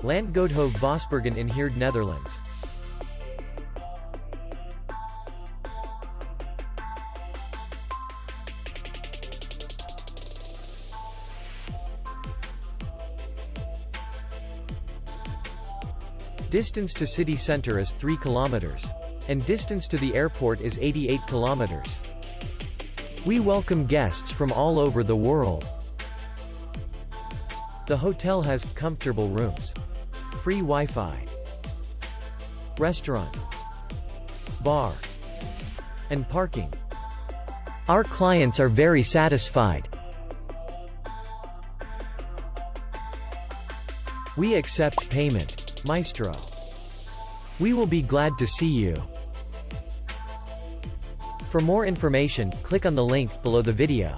Landgoedhoeve Vosbergen in Heerde, Netherlands. Distance to city center is 3 kilometers. And distance to the airport is 88 kilometers. We welcome guests from all over the world. The hotel has comfortable rooms, free Wi-Fi, restaurant, bar, and parking. Our clients are very satisfied. We accept payment. Maestro. We will be glad to see you. For more information, click on the link below the video.